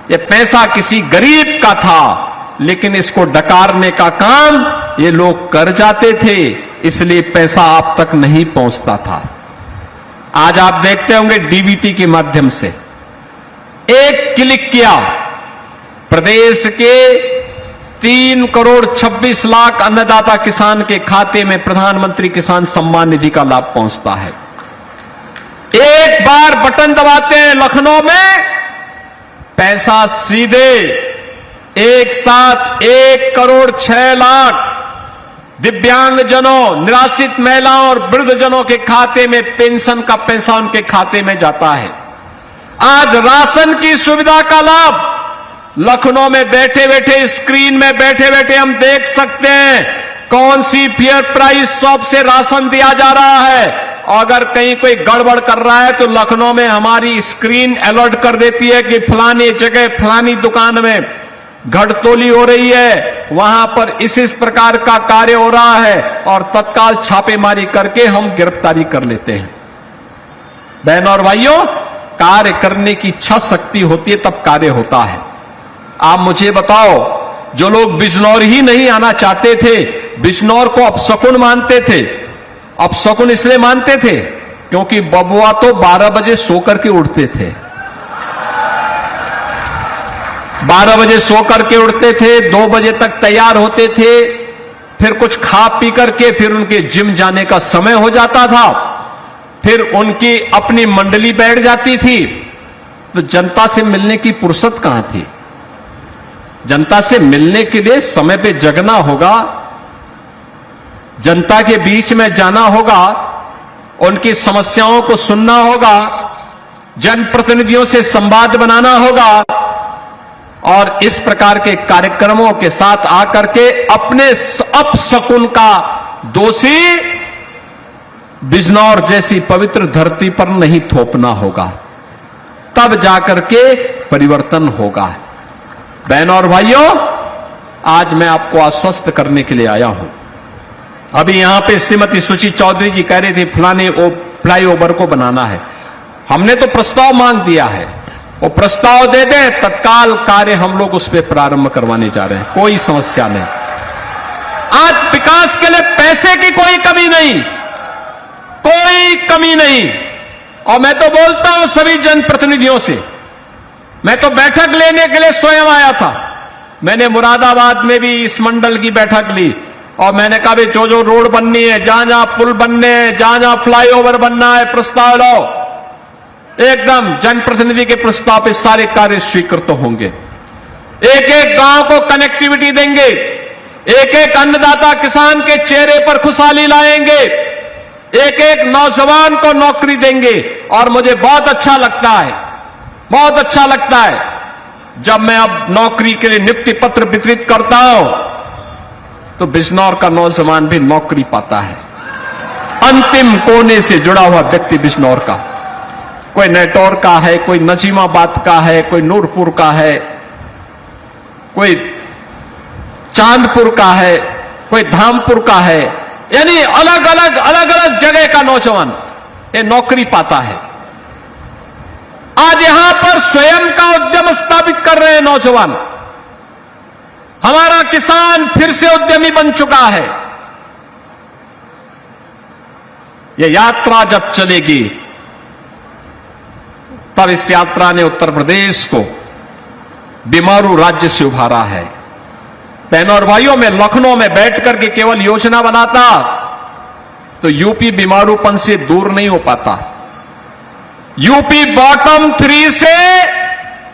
ये पैसा किसी गरीब का था, लेकिन इसको डकारने का काम ये लोग कर जाते थे, इसलिए पैसा आप तक नहीं पहुंचता था। आज आप देखते होंगे डीबीटी के माध्यम से एक क्लिक किया, प्रदेश के 3,26,00,000 अन्नदाता किसान के खाते में प्रधानमंत्री किसान सम्मान निधि का लाभ पहुंचता है। एक बार बटन दबाते हैं लखनऊ में, पैसा सीधे एक साथ 1,06,00,000 दिव्यांगजनों, निराश्रित महिलाओं और वृद्धजनों के खाते में पेंशन का पैसा उनके खाते में जाता है। आज राशन की सुविधा का लाभ लखनऊ में बैठे बैठे, स्क्रीन में बैठे बैठे हम देख सकते हैं कौन सी फेयर प्राइस शॉप से राशन दिया जा रहा है। अगर कहीं कोई गड़बड़ कर रहा है तो लखनऊ में हमारी स्क्रीन अलर्ट कर देती है कि फलानी जगह फलानी दुकान में घटतोली हो रही है, वहां पर इस प्रकार का कार्य हो रहा है, और तत्काल छापेमारी करके हम गिरफ्तारी कर लेते हैं। बहनों और भाइयों, कार्य करने की इच्छा शक्ति होती है तब कार्य होता है। आप मुझे बताओ, जो लोग बिजनौर ही नहीं आना चाहते थे, बिजनौर को अपशकुन मानते थे, अपशकुन इसलिए मानते थे क्योंकि बबुआ तो 12 बजे सोकर के उठते थे, 12 बजे सोकर के उठते थे, 2 बजे तक तैयार होते थे, फिर कुछ खा पी करके फिर उनके जिम जाने का समय हो जाता था, फिर उनकी अपनी मंडली बैठ जाती थी। तो जनता से मिलने की फुर्सत कहां थी? जनता से मिलने के लिए समय पे जगना होगा, जनता के बीच में जाना होगा, उनकी समस्याओं को सुनना होगा, जनप्रतिनिधियों से संवाद बनाना होगा, और इस प्रकार के कार्यक्रमों के साथ आकर के अपने अपशकुन का दोषी बिजनौर जैसी पवित्र धरती पर नहीं थोपना होगा, तब जाकर के परिवर्तन होगा। बहनों और भाइयों, आज मैं आपको आश्वस्त करने के लिए आया हूं। अभी यहां पे श्रीमती सुची चौधरी जी कह रही थी फलाने फ्लाईओवर को बनाना है। हमने तो प्रस्ताव मांग दिया है, वो प्रस्ताव दे दें, तत्काल कार्य हम लोग उस पर प्रारंभ करवाने जा रहे हैं, कोई समस्या नहीं। आज विकास के लिए पैसे की कोई कमी नहीं, कोई कमी नहीं। और मैं तो बोलता हूं सभी जनप्रतिनिधियों से, मैं तो बैठक लेने के लिए स्वयं आया था। मैंने मुरादाबाद में भी इस मंडल की बैठक ली और मैंने कहा भी जो रोड बननी है, जहां जहां पुल बनने हैं, जहां जहां फ्लाईओवर बनना है, प्रस्ताव लाओ। एकदम जनप्रतिनिधि के प्रस्ताव पे सारे कार्य स्वीकृत होंगे। एक एक गांव को कनेक्टिविटी देंगे, एक एक अन्नदाता किसान के चेहरे पर खुशहाली लाएंगे, एक एक नौजवान को नौकरी देंगे। और मुझे बहुत अच्छा लगता है, बहुत अच्छा लगता है जब मैं अब नौकरी के लिए नियुक्ति पत्र वितरित करता हूं तो बिजनौर का नौजवान भी नौकरी पाता है। अंतिम कोने से जुड़ा हुआ व्यक्ति बिजनौर का, कोई नेटौर का है, कोई नजीमाबाद का है, कोई नूरपुर का है, कोई चांदपुर का है, कोई धामपुर का है, यानी अलग अलग जगह का नौजवान ये नौकरी पाता है। आज यहां पर स्वयं का उद्यम स्थापित कर रहे हैं नौजवान। हमारा किसान फिर से उद्यमी बन चुका है। यह यात्रा जब चलेगी तब इस यात्रा ने उत्तर प्रदेश को बीमारू राज्य से उभारा है। बहनों और भाइयों, मैं लखनऊ में बैठ करके केवल योजना बनाता तो यूपी बीमारूपन से दूर नहीं हो पाता। यूपी बॉटम 3 से